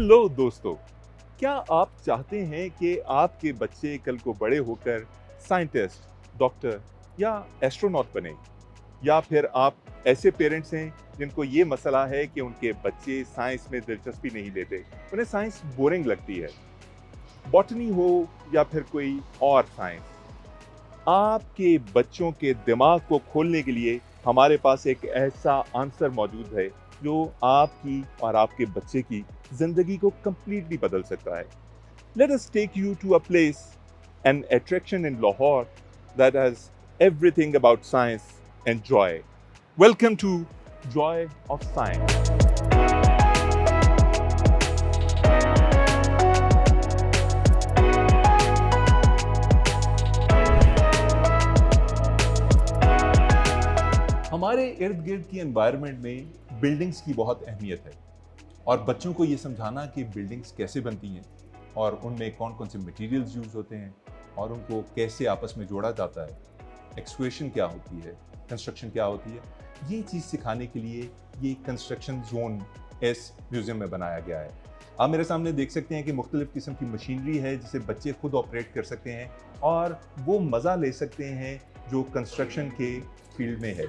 Hello दोस्तों, क्या आप चाहते हैं कि आपके बच्चे कल को बड़े होकर साइंटिस्ट, डॉक्टर या एस्ट्रोनॉट बने? या फिर आप ऐसे पेरेंट्स हैं जिनको ये मसला है कि उनके बच्चे साइंस में दिलचस्पी नहीं लेते, उन्हें साइंस बोरिंग लगती है, बॉटनी हो या फिर कोई और साइंस? आपके बच्चों के दिमाग को खोलने के लिए हमारे पास एक ऐसा आंसर मौजूद है जो आपकी और आपके बच्चे की जिंदगी को कंप्लीटली बदल सकता है। Let us take you to a place, an attraction in Lahore that has everything about science and joy. Welcome to Joy of Science. हमारे इर्द गिर्द की एनवायरनमेंट में बिल्डिंग्स की बहुत अहमियत है और बच्चों को ये समझाना कि बिल्डिंग्स कैसे बनती हैं और उनमें कौन कौन से मटेरियल्स यूज़ होते हैं और उनको कैसे आपस में जोड़ा जाता है, एक्सक्वेशन क्या होती है, कंस्ट्रक्शन क्या होती है, ये चीज़ सिखाने के लिए ये कंस्ट्रक्शन जोन इस म्यूज़ियम में बनाया गया है। आप मेरे सामने देख सकते हैं कि मुख्तलिफ़ किस्म की मशीनरी है जिसे बच्चे खुद ऑपरेट कर सकते हैं और वो मज़ा ले सकते हैं जो कंस्ट्रक्शन के फील्ड में है।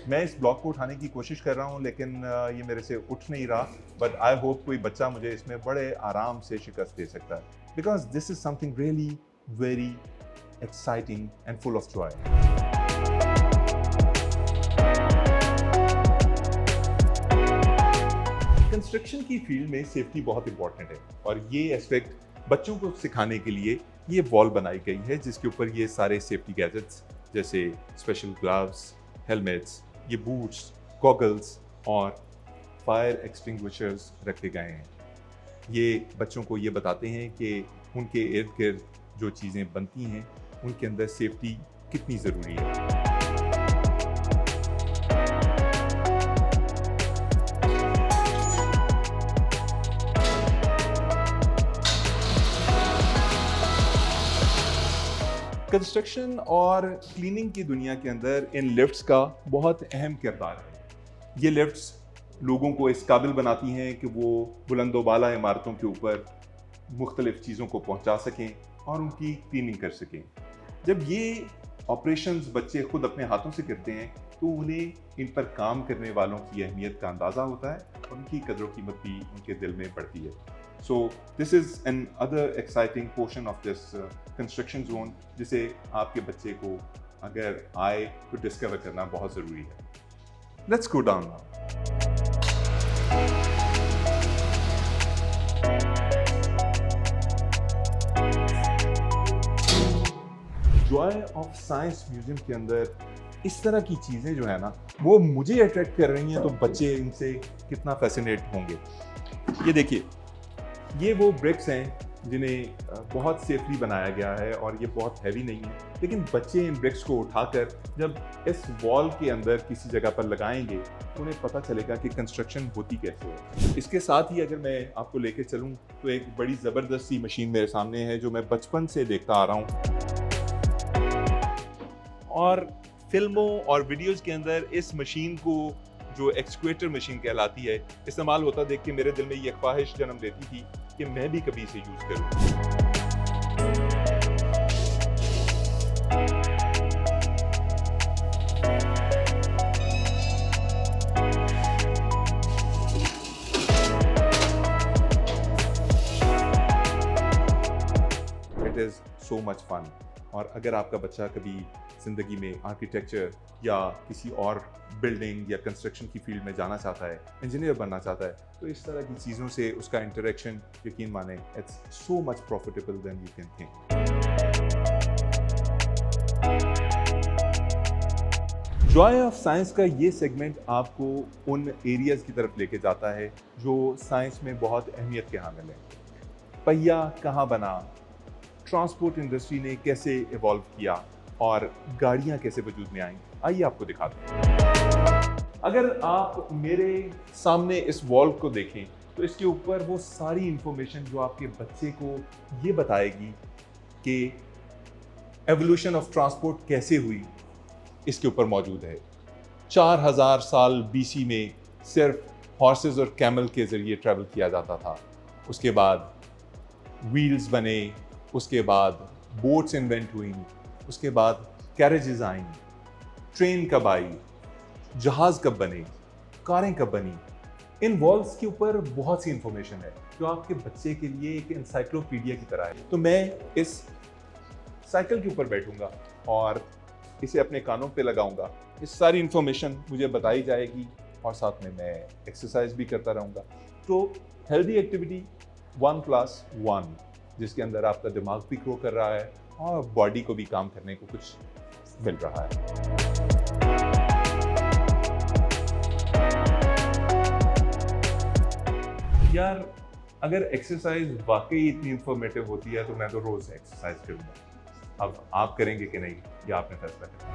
मैं इस ब्लॉक को उठाने की कोशिश कर रहा हूँ लेकिन ये मेरे से उठ नहीं रहा, बट आई होप कोई बच्चा मुझे इसमें बड़े आराम से शिकस्त दे सकता है, because this is something really very exciting and full of Joy. Construction की फील्ड में सेफ्टी बहुत इंपॉर्टेंट है और ये एस्पेक्ट बच्चों को सिखाने के लिए ये वॉल बनाई गई है जिसके ऊपर ये सारे सेफ्टी गैजेट्स जैसे स्पेशल ग्लव्स, हेलमेट्स, ये बूट्स, गॉगल्स और फायर एक्सटिंग्विशर्स रखे गए हैं। ये बच्चों को ये बताते हैं कि उनके इर्द गिर्द जो चीज़ें बनती हैं उनके अंदर सेफ्टी कितनी ज़रूरी है। कंस्ट्रक्शन और क्लीनिंग की दुनिया के अंदर इन लिफ्ट्स का बहुत अहम किरदार है। ये लिफ्ट्स लोगों को इस काबिल बनाती हैं कि वो बुलंदोबाला इमारतों के ऊपर मुख्तलिफ चीज़ों को पहुंचा सकें और उनकी क्लीनिंग कर सकें। जब ये ऑपरेशंस बच्चे खुद अपने हाथों से करते हैं तो उन्हें इन पर काम करने वालों की अहमियत का अंदाज़ा होता है और उनकी कदर कीमत भी उनके दिल में बढ़ती है। So this is an other exciting portion of this construction zone जिसे आपके बच्चे को अगर आए तो डिस्कवर करना बहुत ज़रूरी है। Let's go down now. Joy of science museum के अंदर इस तरह की चीज़ें जो है ना वो मुझे अट्रैक्ट कर रही हैं, तो बच्चे इनसे कितना फैसिनेट होंगे। ये देखिए, ये वो ब्रिक्स हैं जिन्हें बहुत सेफली बनाया गया है और ये बहुत हैवी नहीं है, लेकिन बच्चे इन ब्रिक्स को उठाकर जब इस वॉल के अंदर किसी जगह पर लगाएंगे तो उन्हें पता चलेगा कि कंस्ट्रक्शन होती कैसे है। इसके साथ ही अगर मैं आपको लेके चलूं तो एक बड़ी ज़बरदस्त सी मशीन मेरे सामने है जो मैं बचपन से देखता आ रहा हूँ और फिल्मों और वीडियोज़ के अंदर इस मशीन को, जो एक्सक्वेटर मशीन कहलाती है, इस्तेमाल होता देख के मेरे दिल में ये ख्वाहिश जन्म लेती थी कि मैं भी कभी इसे यूज़ करूं। It is so much fun. और अगर आपका बच्चा कभी ज़िंदगी में आर्किटेक्चर या किसी और बिल्डिंग या कंस्ट्रक्शन की फील्ड में जाना चाहता है, इंजीनियर बनना चाहता है, तो इस तरह की चीज़ों से उसका इंटरेक्शन, यकीन माने, it's so much profitable than you can think. Joy of science का ये सेगमेंट आपको उन एरियाज़ की तरफ लेके जाता है जो साइंस में बहुत अहमियत के हामिल हैं। पहिया कहाँ बना, ट्रांसपोर्ट इंडस्ट्री ने कैसे इवॉल्व किया और गाड़ियाँ कैसे वजूद में आईं, आइए आपको दिखाते हैं। अगर आप मेरे सामने इस वॉल को देखें तो इसके ऊपर वो सारी इंफॉर्मेशन जो आपके बच्चे को ये बताएगी कि एवोल्यूशन ऑफ ट्रांसपोर्ट कैसे हुई, इसके ऊपर मौजूद है। 4000 साल BC में सिर्फ हॉर्सेस और कैमल के जरिए ट्रैवल किया जाता था उसके बाद व्हील्स बने, उसके बाद बोट्स इन्वेंट हुई, उसके बाद कैरेजेस आई, ट्रेन कब आई, जहाज कब बने, कारें कब बनी। इन वॉल्स के ऊपर बहुत सी इंफॉर्मेशन है जो आपके बच्चे के लिए एक इंसाइक्लोपीडिया की तरह है। तो मैं इस साइकिल के ऊपर बैठूंगा और इसे अपने कानों पे लगाऊंगा, इस सारी इंफॉर्मेशन मुझे बताई जाएगी और साथ में मैं एक्सरसाइज भी करता रहूंगा। तो हेल्दी एक्टिविटी 1+1, जिसके अंदर आपका दिमाग भी ग्रो कर रहा है और बॉडी को भी काम करने को कुछ मिल रहा है। यार, अगर एक्सरसाइज वाकई इतनी इंफॉर्मेटिव होती है तो मैं तो रोज एक्सरसाइज करूंगा। अब आप करेंगे कि नहीं, ये आपने फैसला करना।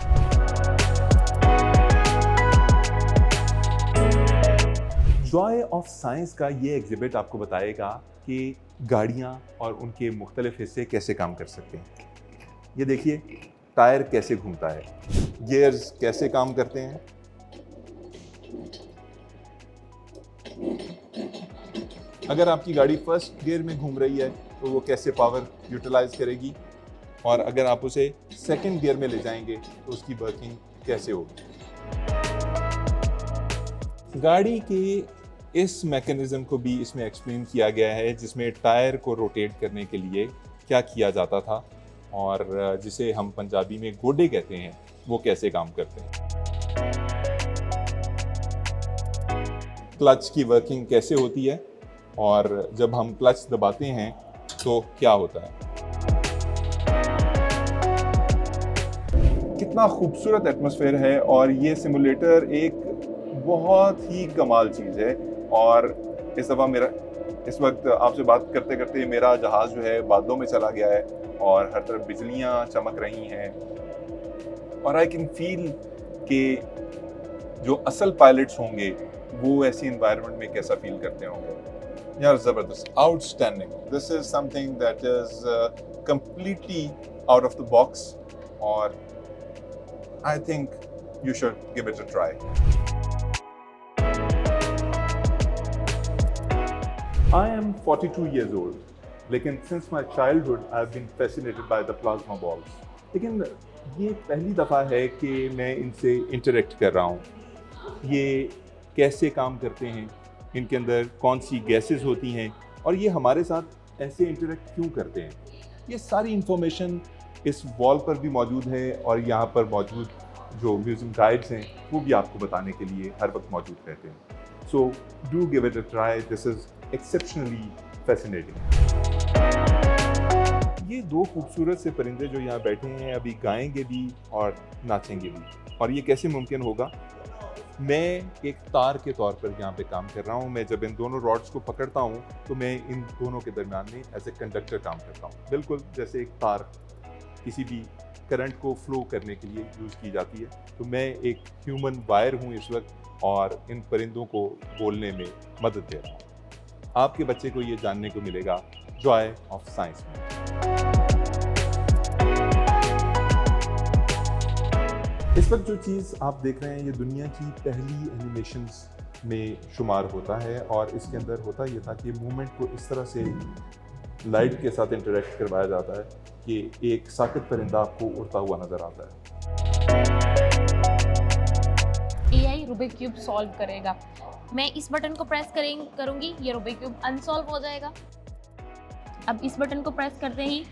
जॉय ऑफ साइंस का ये एग्जिबिट आपको बताएगा कि गाड़ियां और उनके मुख्तलिफ हिस्से कैसे काम कर सकते हैं। ये देखिए, टायर कैसे घूमता है, गियर्स कैसे काम करते हैं, अगर आपकी गाड़ी फर्स्ट गियर में घूम रही है तो वो कैसे पावर यूटिलाइज करेगी, और अगर आप उसे सेकंड गियर में ले जाएंगे तो उसकी वर्किंग कैसे होगी। गाड़ी के इस मैकेनिज्म को भी इसमें एक्सप्लेन किया गया है, जिसमें टायर को रोटेट करने के लिए क्या किया जाता था और जिसे हम पंजाबी में गोडे कहते हैं, वो कैसे काम करते हैं। क्लच की वर्किंग कैसे होती है और जब हम क्लच दबाते हैं तो क्या होता है। कितना खूबसूरत एटमॉस्फेयर है और ये सिमुलेटर एक बहुत ही कमाल चीज़ है। और इस वक्त आपसे बात करते करते मेरा जहाज़ जो है बादलों में चला गया है और हर तरफ बिजलियाँ चमक रही हैं और आई कैन फील कि जो असल पायलट्स होंगे वो ऐसी एनवायरनमेंट में कैसा फील करते होंगे। यार ज़बरदस्त, outstanding. This is something that is completely out of the box और I think you should give it a try. I am 42 years old, लेकिन since my childhood I have been fascinated by the plasma balls। लेकिन ये पहली दफ़ा है कि मैं इनसे इंटरेक्ट कर रहा हूँ। ये कैसे काम करते हैं, इनके अंदर कौन सी गैसेस होती हैं और ये हमारे साथ ऐसे इंटरेक्ट क्यों करते हैं, ये सारी इंफॉर्मेशन इस वॉल पर भी मौजूद है और यहाँ पर मौजूद जो म्यूजियम गाइड्स हैं वो भी आपको बताने के लिए हर वक्त मौजूद रहते हैं। So do give it a try, this is exceptionally fascinating. ये दो खूबसूरत से परिंदे जो यहाँ बैठे हैं अभी गाएंगे भी और नाचेंगे भी, और ये कैसे मुमकिन होगा। मैं एक तार के तौर पर यहाँ पे काम कर रहा हूँ। मैं जब इन दोनों रॉड्स को पकड़ता हूँ तो मैं इन दोनों के दरमियान में एज ए कंडक्टर काम करता हूँ, बिल्कुल जैसे एक तार किसी भी करंट को फ्लो करने के लिए यूज़ की जाती है। तो मैं एक ह्यूमन वायर हूँ इस वक्त और इन परिंदों को बोलने में मदद दे रहा हूँ। आपके बच्चे को ये जानने को मिलेगा जॉय ऑफ साइंस में। इस वक्त जो चीज़ आप देख रहे हैं ये दुनिया की पहली एनिमेशंस में शुमार होता है और इसके अंदर होता ये था कि मूवमेंट को इस तरह से लाइट के साथ इंटरेक्ट करवाया जाता है कि एक साकित परिंदा आपको उड़ता हुआ नजर आता है। AI रूबिक क्यूब सॉल्व करेगा। मैं इस बटन को प्रेस करूंगी, ये रूबिक क्यूब अनसॉल्व हो जाएगा। अब इस बटन को प्रेस करते ही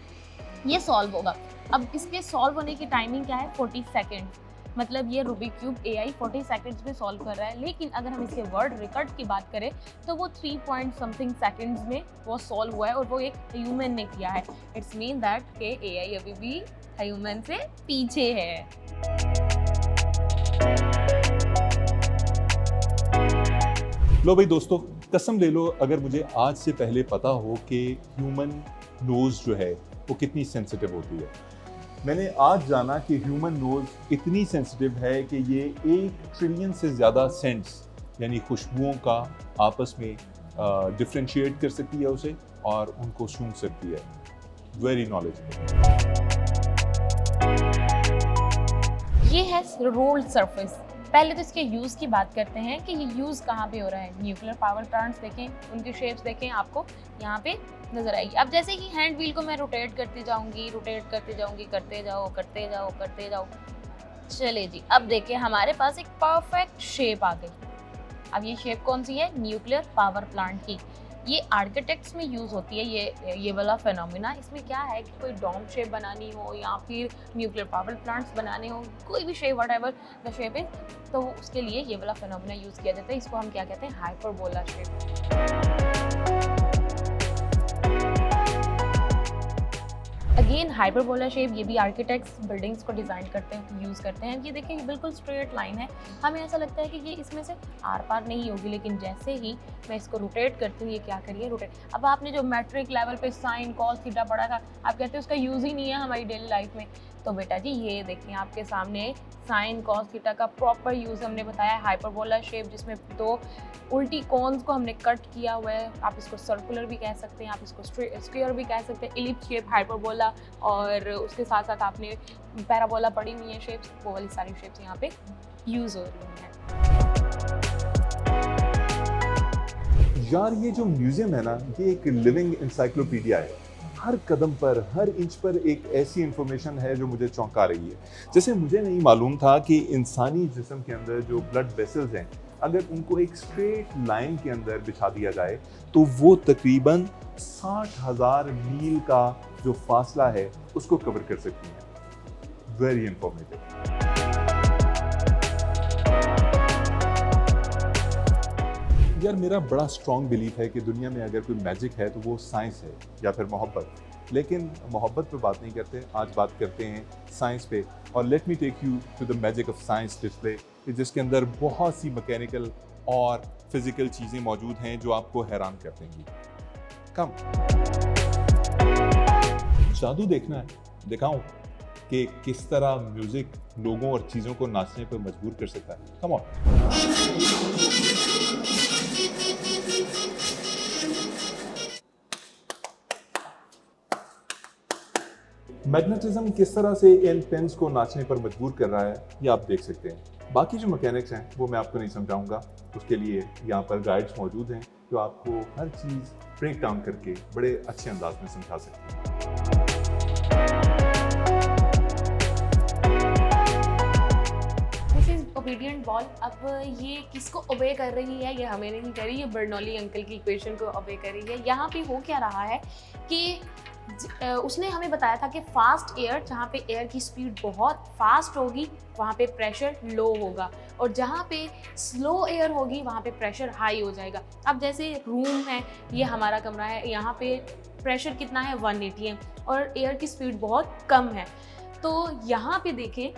ये सॉल्व होगा। अब इसके सॉल्व होने की टाइमिंग क्या है, 40 सेकेंड। मतलब ये रूबिक क्यूब AI 40 सेकेंड्स में सॉल्व कर रहा है। लेकिन अगर हम इसके वर्ड रिकॉर्ड की बात करें तो वो 3 पॉइंट समथिंग सेकेंड्स में वो सॉल्व हुआ है और वो एक ह्यूमन ने किया है। इट्स मीन दैट के AI अभी भी ह्यूमन से पीछे है। लो भाई दोस्तों, कसम ले लो अगर मुझे आज से पहले पता हो कि ह्यूमन नोज जो है वो कितनी सेंसिटिव होती है। मैंने आज जाना कि ह्यूमन नोज इतनी सेंसिटिव है कि ये 1 ट्रिलियन से ज़्यादा सेंट्स यानी खुशबुओं का आपस में डिफ्रेंशिएट कर सकती है उसे और उनको सूंघ सकती है। Very knowledgeable. ये है रोल्ड सरफेस। पहले तो इसके यूज़ की बात करते हैं कि ये यूज़ कहाँ पे हो रहा है। न्यूक्लियर पावर प्लांट्स देखें, उनकी शेप्स देखें, आपको यहाँ पे नज़र आएगी। अब जैसे ही हैंड व्हील को मैं रोटेट करती जाऊँगी, करते जाओ। चले जी, अब देखिए हमारे पास एक परफेक्ट शेप आ गई। अब ये शेप कौन सी है? न्यूक्लियर पावर प्लांट की। ये आर्किटेक्ट्स में यूज़ होती है ये वाला फेनोमेना। इसमें क्या है कि कोई डोम शेप बनानी हो या फिर न्यूक्लियर पावर प्लांट्स बनाने हो, कोई भी shape whatever the shape is, तो उसके लिए ये वाला फेनोमेना यूज़ किया जाता है। इसको हम क्या कहते हैं? Hyperbola shape. Again hyperbola shape, ये भी आर्किटेक्ट्स बिल्डिंग्स को डिज़ाइन करते हैं, यूज़ करते हैं। ये देखिए, ये बिल्कुल स्ट्रेट लाइन है। हमें ऐसा लगता है कि ये इसमें से आर पार नहीं होगी, लेकिन जैसे ही मैं इसको रोटेट करती हूँ, ये क्या करिए रोटेट। अब आपने जो मैट्रिक लेवल पे साइन कॉस थीटा पढ़ा था, आप कहते हैं उसका यूज़ ही नहीं है हमारी डेली लाइफ में। तो बेटा जी ये देखें आपके सामने साइन कॉस थीटा का प्रॉपर यूज़ हमने बताया। हाइपरबोला शेप जिसमें दो उल्टी कॉन्स को हमने कट किया हुआ है। आप इसको सर्कुलर भी कह सकते हैं, आप इसको स्क्वायर भी कह सकते हैं। इलिप्स शेप, हाइपरबोला, और उसके साथ साथ आपने पैराबोला पढ़ी हुई है शेप्स, वो वाली सारी शेप्स यहाँ पे यूज़ हो रही हैं। यार ये जो म्यूजियम है ना, ये एक लिविंग इंसाइक्लोपीडिया है। हर कदम पर, हर इंच पर एक ऐसी इंफॉर्मेशन है जो मुझे चौंका रही है। जैसे मुझे नहीं मालूम था कि इंसानी जिस्म के अंदर जो ब्लड वेसल्स हैं, अगर उनको एक स्ट्रेट लाइन के अंदर बिछा दिया जाए तो वो तकरीबन 60,000 मील का जो फासला है उसको कवर कर सकती हैं। Very informative. यार मेरा बड़ा स्ट्रॉन्ग बिलीफ है कि दुनिया में अगर कोई मैजिक है तो वो साइंस है या फिर मोहब्बत। लेकिन मोहब्बत पे बात नहीं करते, आज बात करते हैं साइंस पे। और let me take you to the magic of science display, जिसके अंदर बहुत सी मैकेनिकल और फिजिकल चीज़ें मौजूद हैं जो आपको हैरान कर देंगी। कम जादू देखना है, दिखाऊं कि किस तरह म्यूजिक लोगों और चीज़ों को नाचने पर मजबूर कर सकता है। Come on. मैग्नेटिज्म किस तरह से इन पेन्स को नाचने पर मजबूर कर रहा है ये आप देख सकते हैं। बाकी जो मैकेनिक्स हैं वो मैं आपको नहीं समझाऊंगा, उसके लिए यहाँ पर गाइड्स मौजूद हैं जो आपको हर चीज़ ब्रेक डाउन करके बड़े अच्छे अंदाज में समझा सकते हैं। ओबीडियंट बॉल, अब ये किसको ओबे कर रही है? ये हमें नहीं कर रही, ये बर्नौली अंकल की इक्वेशन को ओबे कर रही है। यहाँ पे हो क्या रहा है कि उसने हमें बताया था कि फास्ट एयर, जहाँ पे एयर की स्पीड बहुत फास्ट होगी वहाँ पे प्रेशर लो होगा, और जहाँ पे स्लो एयर होगी वहाँ पे प्रेशर हाई हो जाएगा। अब जैसे रूम है, ये हमारा कमरा है, यहाँ पे प्रेशर कितना है? 180 है, और एयर की स्पीड बहुत कम है। तो यहाँ पे देखें,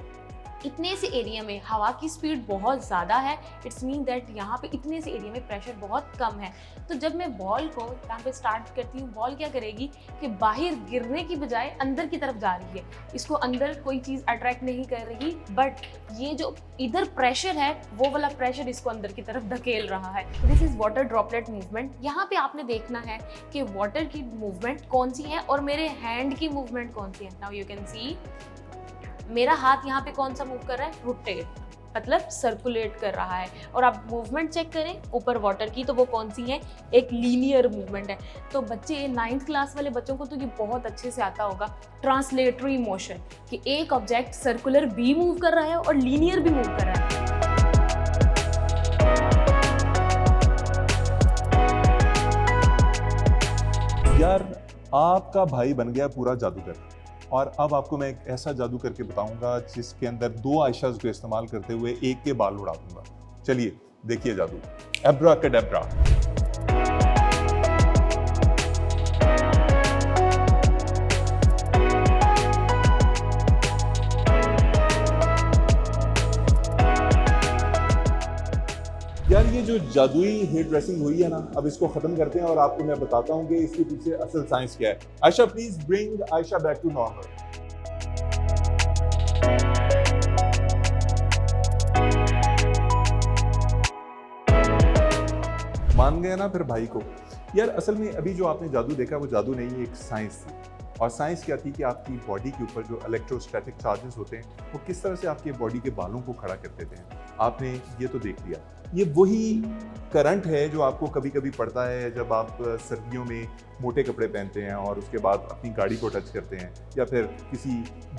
इतने से एरिया में हवा की स्पीड बहुत ज़्यादा है। इट्स मीन दैट यहाँ पे इतने से एरिया में प्रेशर बहुत कम है। तो जब मैं बॉल को यहाँ पे स्टार्ट करती हूँ, बॉल क्या करेगी कि बाहर गिरने की बजाय अंदर की तरफ जा रही है। इसको अंदर कोई चीज़ अट्रैक्ट नहीं कर रही, बट ये जो इधर प्रेशर है वो वाला प्रेशर इसको अंदर की तरफ धकेल रहा है। This is water droplet movement. यहाँ पे आपने देखना है कि वाटर की मूवमेंट कौन सी है और मेरे हैंड की मूवमेंट कौन सी है। नाउ यू कैन सी मेरा हाथ यहाँ पे कौन सा मूव कर रहा है? रोटेट, मतलब सर्कुलेट कर रहा है। और आप मूवमेंट चेक करें ऊपर वाटर की, तो वो कौन सी है? एक लीनियर मूवमेंट है। तो बच्चे 9th क्लास वाले बच्चों को तो ये बहुत अच्छे से आता होगा, ट्रांसलेटरी मोशन, कि एक ऑब्जेक्ट सर्कुलर भी मूव कर रहा है और लीनियर भी मूव कर रहा है। यार आपका भाई बन गया पूरा जादूगर, और अब आपको मैं एक ऐसा जादू करके बताऊंगा जिसके अंदर 2 आयशाज को इस्तेमाल करते हुए एक के बाल उड़ा दूंगा। चलिए देखिए जादू। एब्राकैडेब्रा। यार ये जो जादुई हेयर ड्रेसिंग हुई है ना, अब इसको खत्म करते हैं और आपको मैं बताता हूँ कि इसके पीछे असल साइंस क्या है। Ayesha please bring Ayesha back to normal. मान गए ना फिर भाई को। यार असल में अभी जो आपने जादू देखा वो जादू नहीं, एक साइंस थी। और साइंस क्या थी कि आपकी बॉडी के ऊपर जो इलेक्ट्रोस्टैटिक चार्जेस होते हैं वो किस तरह से आपके बॉडी के बालों को खड़ा कर देते हैं। आपने ये तो देख लिया। ये वही करंट है जो आपको कभी कभी पड़ता है जब आप सर्दियों में मोटे कपड़े पहनते हैं और उसके बाद अपनी गाड़ी को टच करते हैं या फिर किसी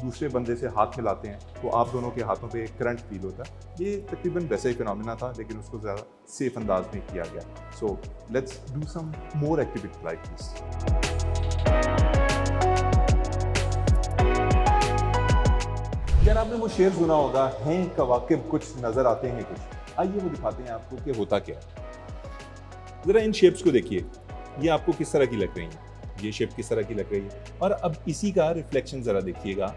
दूसरे बंदे से हाथ मिलाते हैं तो आप दोनों के हाथों पे करंट फील होता है। ये तकरीबन वैसा ही फिनोमेना था, लेकिन उसको ज़्यादा सेफ अंदाज में किया गया। So let's do some more activity like this. यार आपने वो शेर सुना होगा, हैं कवाकिब कुछ नजर आते हैं कुछ। आइए वो दिखाते हैं आपको कि होता क्या है। जरा इन शेप्स को देखिए, ये आपको किस तरह की लग रही है, ये शेप किस तरह की लग रही है, और अब इसी का रिफ्लेक्शन जरा देखिएगा।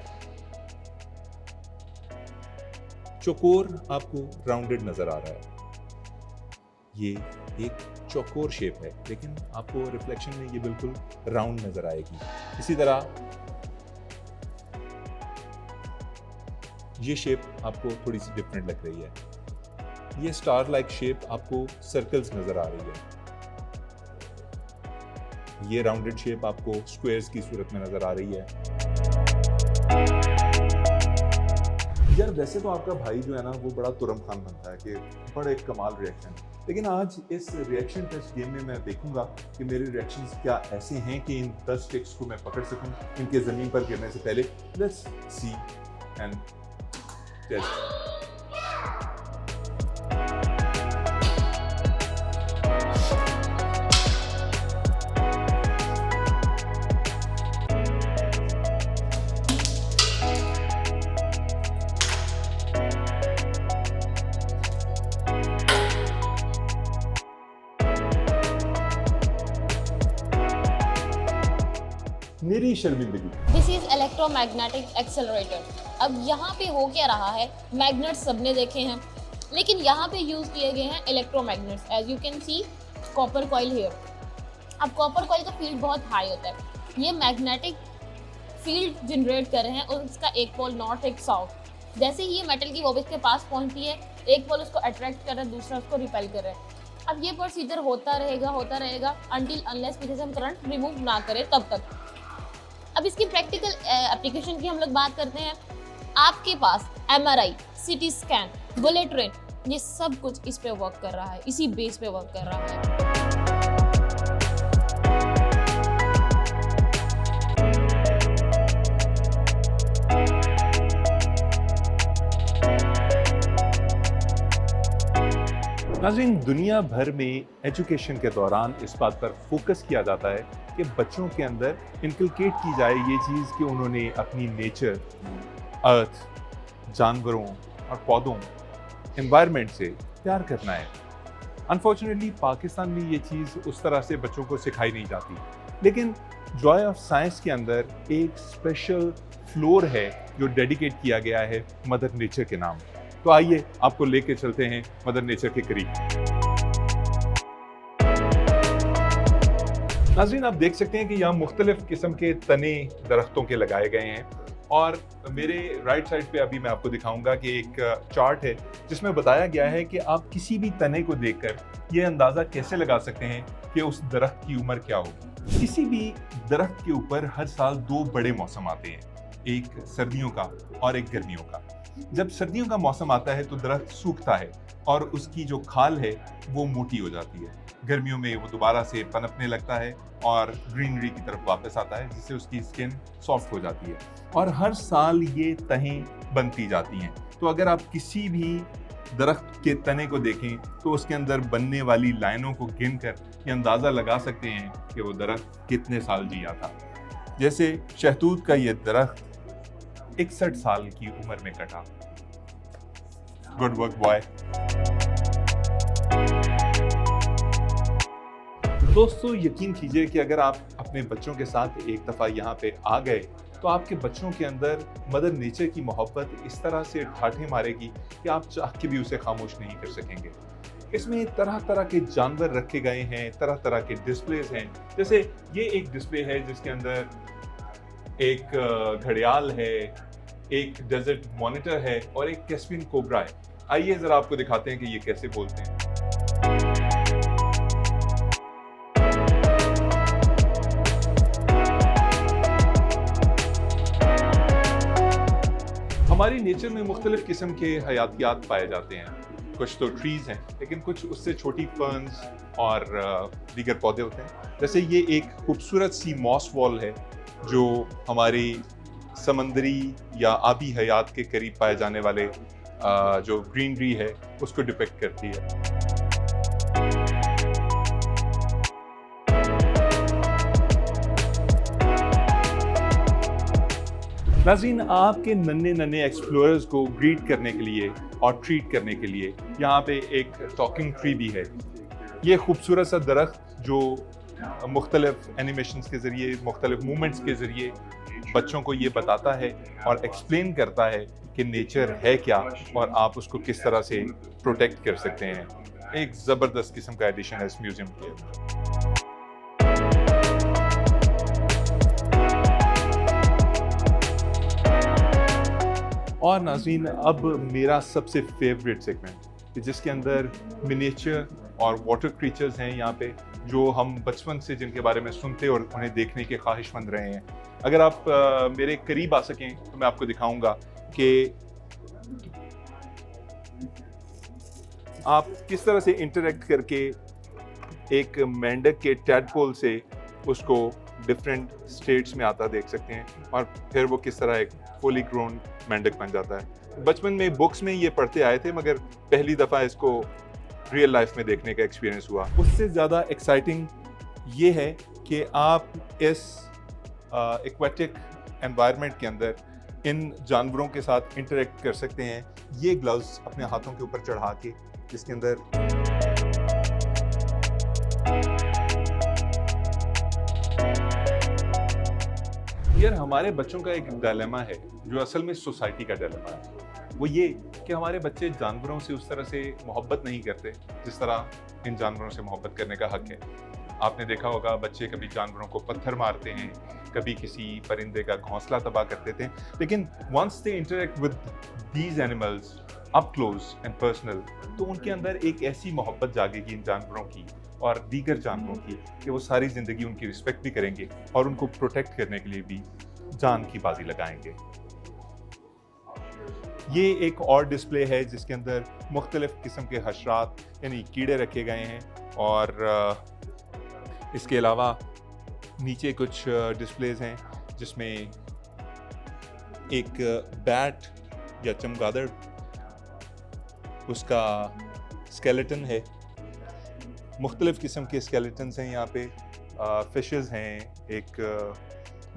चौकोर आपको राउंडेड नजर आ रहा है, ये एक चौकोर शेप है, लेकिन आपको रिफ्लेक्शन में ये बिल्कुल राउंड नजर आएगी। इसी तरह ये शेप आपको थोड़ी सी डिफरेंट लग रही है। ये स्टार लाइक शेप आपको सर्कल्स नजर आ रही है। ये राउंडेड शेप आपको स्क्वायर्स की सूरत में नजर आ रही है। यार वैसे तो आपका भाई जो है ना वो बड़ा तुरम खान बनता है कि बड़ा एक कमाल रिएक्शन, लेकिन आज इस रिएक्शन टेस्ट गेम में मैं देखूंगा कि मेरे रिएक्शंस क्या ऐसे हैं कि इन 10 स्टिक्स को मैं पकड़ सकूं इनके जमीन पर गिरने से पहले। Let's see and test. मेरी शर्मिंदगी। This is electromagnetic accelerator. अब यहाँ पे हो क्या रहा है, मैग्नेट्स सबने देखे हैं, लेकिन यहाँ पे यूज किए गए हैं electromagnets. As you can see copper coil here. अब कॉपर कॉइल का फील्ड बहुत हाई होता है, ये मैग्नेटिक फील्ड जनरेट कर रहे हैं और इसका एक पोल नॉर्थ एक साउथ। जैसे ही ये मेटल की बॉब इसके पास पहुंचती है, एक पोल उसको अट्रैक्ट कर रहा है, दूसरा उसको रिपेल कर रहा है। अब ये प्रोसीजर होता रहेगा अनटिल अनलेस पीछे से हम करंट रिमूव ना करें तब तक। अब इसकी प्रैक्टिकल एप्लीकेशन की हम लोग बात करते हैं। आपके पास MRI, CT scan, bullet train, ये सब कुछ इस पे वर्क कर रहा है, इसी बेस पे वर्क कर रहा है। नाज़रीन, दुनिया भर में एजुकेशन के दौरान इस बात पर फोकस किया जाता है कि बच्चों के अंदर इनकलकेट की जाए ये चीज़ कि उन्होंने अपनी नेचर, अर्थ, जानवरों और पौधों, एनवायरनमेंट से प्यार करना है। अनफॉर्चुनेटली पाकिस्तान में ये चीज़ उस तरह से बच्चों को सिखाई नहीं जाती, लेकिन जॉय ऑफ साइंस के अंदर एक स्पेशल फ्लोर है जो डेडिकेट किया गया है मदर नेचर के नाम। तो आइए आपको लेके चलते हैं मदर नेचर के करीब। नाज़रीन, आप देख सकते हैं कि यहाँ मुख्तलिफ किस्म के तने दरख्तों के लगाए गए हैं, और मेरे राइट साइड पे अभी मैं आपको दिखाऊंगा कि एक चार्ट है जिसमें बताया गया है कि आप किसी भी तने को देखकर ये अंदाज़ा कैसे लगा सकते हैं कि उस दरख्त की उम्र क्या होगी। किसी भी दरख्त के ऊपर हर साल 2 बड़े मौसम आते हैं, एक सर्दियों का और एक गर्मियों का। जब सर्दियों का मौसम आता है तो दरख्त सूखता है और उसकी जो खाल है वो मोटी हो जाती है। गर्मियों में वो दोबारा से पनपने लगता है और ग्रीनरी की तरफ वापस आता है, जिससे उसकी स्किन सॉफ्ट हो जाती है, और हर साल ये तहें बनती जाती हैं। तो अगर आप किसी भी दरख्त के तने को देखें तो उसके अंदर बनने वाली लाइनों को गिनकर ये अंदाज़ा लगा सकते हैं कि वो दरख्त कितने साल जिया था। जैसे शहतूत का ये दरख्त 61 साल की उम्र में कटा। Good work boy. दोस्तों, यकीन कीजिए कि अगर आप अपने बच्चों के साथ एक दफ़ा यहाँ पे आ गए तो आपके बच्चों के अंदर मदर नेचर की मोहब्बत इस तरह से ठाठे मारेगी कि आप चाह के भी उसे खामोश नहीं कर सकेंगे। इसमें तरह तरह के जानवर रखे गए हैं, तरह तरह के डिस्प्लेज हैं। जैसे ये एक डिस्प्ले है जिसके अंदर एक घड़ियाल है, एक डेजर्ट मॉनिटर है और एक कैस्पियन कोबरा है। आइए जरा आपको दिखाते हैं कि ये कैसे बोलते हैं। हमारी नेचर में मुख्तलिफ किस्म के हयातियात पाए जाते हैं। कुछ तो ट्रीज़ हैं, लेकिन कुछ उससे छोटी फर्न्स और दीगर पौधे होते हैं। जैसे ये एक खूबसूरत सी मॉस वॉल है जो हमारी समंदरी या आबी हयात के करीब पाए जाने वाले जो ग्रीनरी है उसको डिपिक्ट करती है। नाज़रीन, आपके नन्हे नन्हे एक्सप्लोरर्स को ग्रीट करने के लिए और ट्रीट करने के लिए यहाँ पे एक टॉकिंग ट्री भी है। ये खूबसूरत सा दरख्त जो मुख्तलिफ एनिमेशंस के ज़रिए, मुख्तलिफ मूवमेंट्स के ज़रिए बच्चों को ये बताता है और एक्सप्लेन करता है कि नेचर है क्या और आप उसको किस तरह से प्रोटेक्ट कर सकते हैं। एक ज़बरदस्त किस्म का एडिशन है इस म्यूज़ियम के। और नाज़रीन, अब मेरा सबसे फेवरेट सेगमेंट जिसके अंदर मिनिएचर और वाटर क्रीचर्स हैं यहाँ पे, जो हम बचपन से जिनके बारे में सुनते और उन्हें देखने के ख्वाहिशमंद रहे हैं। अगर आप मेरे करीब आ सकें तो मैं आपको दिखाऊंगा कि आप किस तरह से इंटरेक्ट करके एक मेंढक के टैडपोल से उसको डिफरेंट स्टेट्स में आता देख सकते हैं और फिर वो किस तरह एक फुली ग्रोन मेंढक बन जाता है। बचपन में बुक्स में ये पढ़ते आए थे, मगर पहली दफ़ा इसको रियल लाइफ में देखने का एक्सपीरियंस हुआ। उससे ज़्यादा एक्साइटिंग ये है कि आप इस एक्वेटिक एनवायरनमेंट के अंदर इन जानवरों के साथ इंटरेक्ट कर सकते हैं। ये ग्लव्स अपने हाथों के ऊपर चढ़ा के, जिसके अंदर यार हमारे बच्चों का एक डायलेमा है जो असल में सोसाइटी का डायलेमा है। वो ये कि हमारे बच्चे जानवरों से उस तरह से मोहब्बत नहीं करते जिस तरह इन जानवरों से मोहब्बत करने का हक है। आपने देखा होगा बच्चे कभी जानवरों को पत्थर मारते हैं, कभी किसी परिंदे का घोंसला तबाह कर देते हैं, लेकिन once they interact with these animals up close and personal, तो उनके अंदर एक ऐसी मोहब्बत जागेगी इन जानवरों की और दीगर जानवरों की कि वो सारी ज़िंदगी उनकी रिस्पेक्ट भी करेंगे और उनको प्रोटेक्ट करने के लिए भी जान की बाजी लगाएंगे। ये एक और डिस्प्ले है जिसके अंदर मुख्तलिफ किस्म के हशरात यानी कीड़े रखे गए हैं और इसके अलावा नीचे कुछ डिस्प्लेज हैं जिसमें एक बैट या चमगादड़, उसका स्केलेटन है। मुख्तलिफ किस्म के स्केलेटन्स हैं यहाँ पे, फिशेस हैं, एक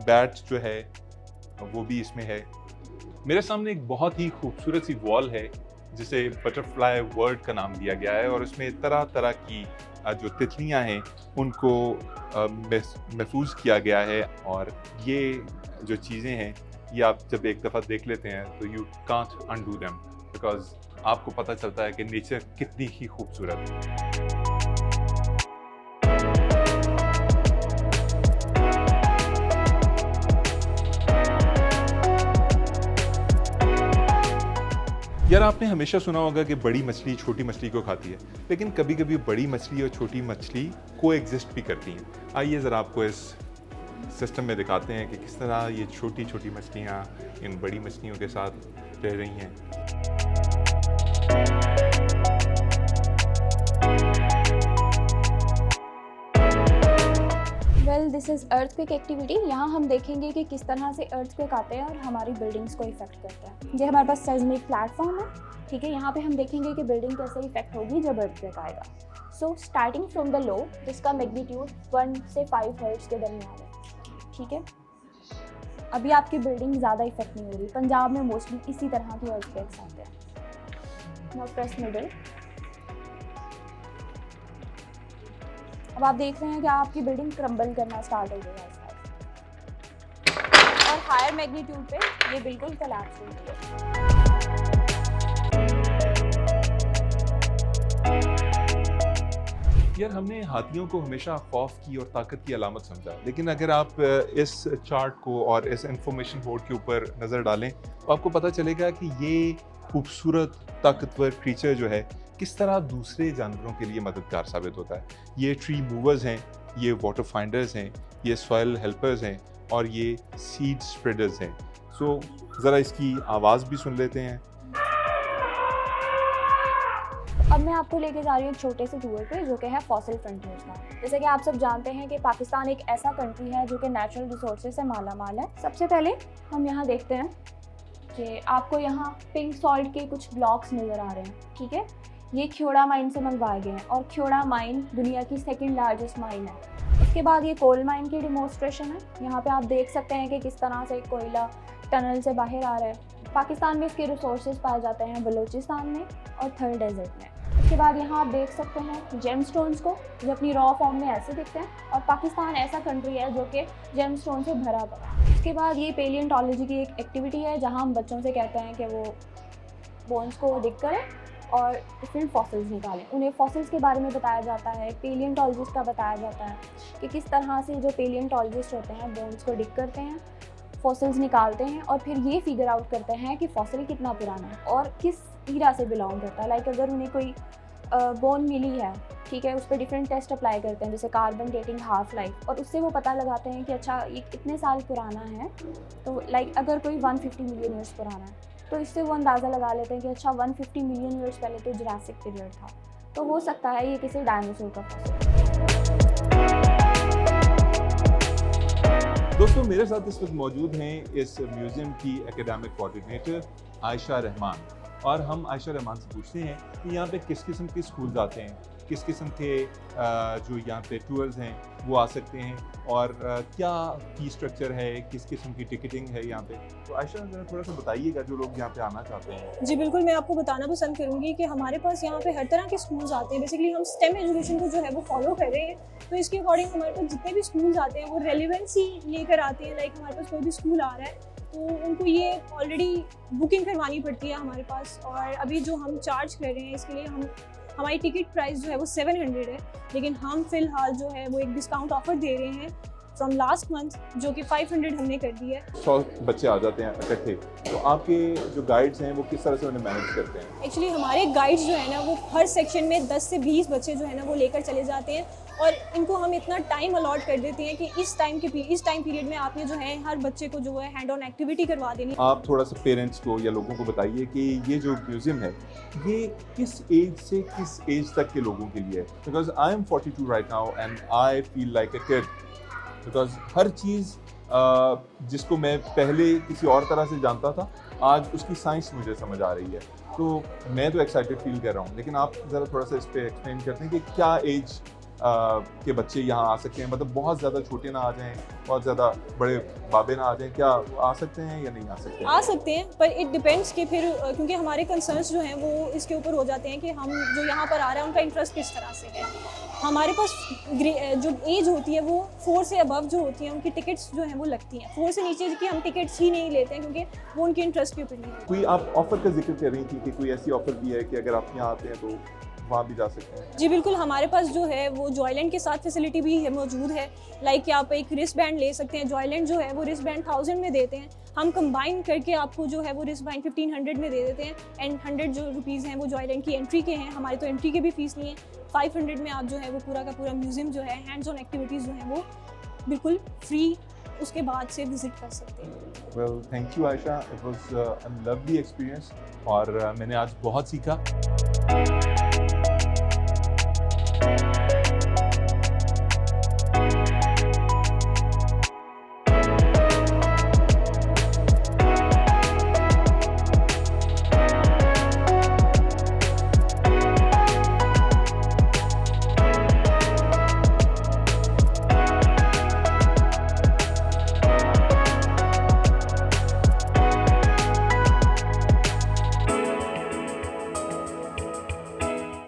बैट जो है वो भी इसमें है। मेरे सामने एक बहुत ही खूबसूरत सी वॉल है जिसे बटरफ्लाई वर्ल्ड का नाम दिया गया है और उसमें तरह तरह की जो तितलियां हैं उनको महफूज किया गया है। और ये जो चीज़ें हैं ये आप जब एक दफ़ा देख लेते हैं तो you can't undo them, because आपको पता चलता है कि नेचर कितनी ही खूबसूरत है। यार आपने हमेशा सुना होगा कि बड़ी मछली छोटी मछली को खाती है, लेकिन कभी कभी बड़ी मछली और छोटी मछली को एग्जिस्ट भी करती हैं। आइए ज़रा आपको इस सिस्टम में दिखाते हैं कि किस तरह ये छोटी छोटी मछलियाँ इन बड़ी मछलियों के साथ रह रही हैं। Well this is earthquake activity. यहाँ हम देखेंगे कि किस तरह से अर्थक्वेक आते हैं और हमारी बिल्डिंग्स को इफेक्ट करते हैं। ये हमारे पास सेismic प्लेटफॉर्म है, ठीक है। यहाँ पे हम देखेंगे कि बिल्डिंग कैसे इफेक्ट होगी जब अर्थक्वेक आएगा। So starting from the low, जिसका मैग्नीट्यूड 1 से 5 हर्ट्ज के दरमियान है, ठीक है। अभी आपकी बिल्डिंग ज़्यादा इफेक्ट नहीं होगी। पंजाब में मोस्टली इसी तरह के अर्थक्वेक्स आते हैं। Now press middle. अब आप देख रहे हैं कि आपकी बिल्डिंग क्रम्बल करना स्टार्ट हो गया है और हायर मैग्नीट्यूड पे ये बिल्कुल कोलैप्स हो गई है। यार हमने हाथियों को हमेशा खौफ की और ताकत की अलामत समझा, लेकिन अगर आप इस चार्ट को और इस इंफॉर्मेशन बोर्ड के ऊपर नज़र डालें तो आपको पता चलेगा कि ये खूबसूरत ताकतवर क्रीचर जो है किस तरह दूसरे जानवरों के लिए मददगार साबित होता है। ये ट्री मूवर्स हैं, ये वाटर फाइंडर्स हैं, ये सॉइल हेल्पर्स हैं और ये सीड स्प्रेडर्स हैं। सो ज़रा इसकी आवाज़ भी सुन लेते हैं। अब मैं आपको लेके जा रही हूँ एक छोटे से टूर पे जो कि है फॉसिल फ्रंटियर्स का। जैसे कि आप सब जानते हैं कि पाकिस्तान एक ऐसा कंट्री है जो कि नेचुरल रिसोर्सेज से माला माल है। सबसे पहले हम यहाँ देखते हैं कि आपको यहाँ पिंक सॉल्ट के कुछ ब्लॉक्स नज़र आ रहे हैं, ठीक है। ये ख्योड़ा माइन से मंगवाए गए हैं और ख्योड़ा माइन दुनिया की सेकंड लार्जेस्ट माइन है। उसके बाद ये कोल माइन की डिमोन्स्ट्रेशन है। यहाँ पे आप देख सकते हैं कि किस तरह से कोयला टनल से बाहर आ रहा है। पाकिस्तान में इसके रिसोर्सेज पाए जाते हैं बलूचिस्तान में और थर डेजर्ट में। उसके बाद यहाँ आप देख सकते हैं जेम स्टोन्स को जो अपनी रॉ फॉर्म में ऐसे दिखते हैं, और पाकिस्तान ऐसा कंट्री है जो कि जेम स्टोन से भरा पड़ा है। उसके बाद ये पेलियोंटोलॉजी की एक एक्टिविटी है जहाँ हम बच्चों से कहते हैं कि वो बोन्स को डिग करें और फिर फॉसिल्स निकालें। उन्हें फॉसिल्स के बारे में बताया जाता है, पेलियोंटोलॉजिस्ट का बताया जाता है कि किस तरह से जो पेलियोंटोलॉजिस्ट होते हैं बोन्स को डिग करते हैं, फॉसिल्स निकालते हैं और फिर ये फिगर आउट करते हैं कि फॉसिल कितना पुराना है और किस ईरा से बिलोंग करता है। लाइक अगर उन्हें कोई बोन मिली है, ठीक है, उस पर डिफरेंट टेस्ट अप्लाई करते हैं जैसे कार्बन डेटिंग, हाफ लाइफ, और उससे वो पता लगाते हैं कि अच्छा ये कितने साल पुराना है। तो लाइक अगर कोई 150 मिलियन ईयर्स पुराना है तो इससे वो अंदाज़ा लगा लेते हैं कि अच्छा 150 मिलियन ईयर्स पहले तो जुरासिक पीरियड था, तो हो सकता है ये किसी डायनासोर का फॉसिल। दोस्तों मेरे साथ इस वक्त मौजूद हैं इस म्यूज़ियम की एकेडमिक कोऑर्डिनेटर आयशा रहमान, और हम आयशा रहमान से पूछते हैं कि यहाँ पे किस किस्म के स्कूल्स आते हैं, किस किस्म के जो यहाँ पे टूर्स हैं वो आ सकते हैं, और क्या फी स्ट्रक्चर है, किस किस्म की टिकटिंग है यहाँ पे। तो आयशा ज़रा थोड़ा सा बताइएगा जो लोग यहाँ पे आना चाहते हैं। जी बिल्कुल, मैं आपको बताना पसंद करूँगी कि हमारे पास यहाँ पे हर तरह के स्कूल्स आते हैं। बेसिकली हम स्टेम एजुकेशन को जो है वो फॉलो कर रहे हैं, तो इसके अकॉर्डिंग हमारे पास जितने भी स्कूल्स आते हैं वो रेलिवेंसी लेकर आते हैं। लाइक हमारे पास कोई भी स्कूल आ रहा है तो उनको ये ऑलरेडी बुकिंग करवानी पड़ती है हमारे पास, और अभी जो हम चार्ज कर रहे हैं इसके लिए हमारी टिकट प्राइस जो है वो 700 है, लेकिन हम फिलहाल जो है वो एक डिस्काउंट ऑफर दे रहे हैं फ्रॉम लास्ट मंथ जो कि 500 हमने कर दी है। 100 बच्चे आ जाते हैं इकट्ठे, तो आपके जो गाइड्स हैं वो किस तरह से उन्हें मैनेज करते हैं? एक्चुअली हमारे गाइड्स जो है ना वो हर सेक्शन में 10 से 20 बच्चे जो है ना वो लेकर चले जाते हैं, और इनको हम इतना टाइम अलॉट कर देते हैं कि इस टाइम पीरियड में आपने जो है हर बच्चे को जो है हैंड ऑन एक्टिविटी करवा देनी। आप थोड़ा सा पेरेंट्स को या लोगों को बताइए कि ये जो म्यूज़ियम है ये किस एज से किस एज तक के लोगों के लिए है। Because I am 42 right now and I feel like a kid, because हर चीज़ जिसको मैं पहले किसी और तरह से जानता था आज उसकी साइंस मुझे समझ आ रही है, तो मैं तो एक्साइटेड फील कर रहा हूँ। लेकिन आप ज़रा थोड़ा सा इस पर एक्सप्लेन करते हैं कि क्या एज के बच्चे यहाँ आ सकते हैं, मतलब बहुत ज़्यादा छोटे ना आ जाएं, बहुत ज़्यादा बड़े बाबे ना आ जाएं, क्या आ सकते हैं या नहीं आ सकते? आ सकते हैं, पर इट डिपेंड्स कि फिर क्योंकि हमारे कंसर्न्स जो हैं वो इसके ऊपर हो जाते हैं कि हम जो यहाँ पर आ रहे हैं उनका इंटरेस्ट किस तरह से है। हमारे पास जो एज होती है वो 4 से अबव जो होती है उनकी टिकट्स जो हैं वो लगती हैं। 4 से नीचे की हम टिकट्स ही नहीं लेते हैं क्योंकि वो उनके इंटरेस्ट के ऊपर नहीं है। कोई आप ऑफ़र का जिक्र कर रही थी कि कोई ऐसी ऑफ़र भी है कि अगर आप यहाँ आते हैं तो वहाँ भी जा सकते हैं? जी बिल्कुल, हमारे पास जो है वो जॉयलैंड के साथ फैसिलिटी भी है मौजूद है। लाइक कि आप एक रिस्ट बैंड ले सकते हैं। जॉयलैंड जो है वो रिस्ट बैंड 1000 में देते हैं, हम कंबाइन करके आपको जो है वो रिस्ट बैंड 1500 में दे देते हैं, एंड 100 जो रुपीज़ हैं वो जॉयलैंड की एंट्री के हैं। हमारे तो एंट्री के भी फीस नहीं है। 500 में आप जो है वो पूरा का पूरा म्यूज़ियम जो है हैंड्स ऑन एक्टिविटीज़ जो हैं वो बिल्कुल फ्री उसके बाद से विजिट कर सकते हैं। Well thank you Ayesha, it was a lovely experience, और मैंने आज बहुत सीखा।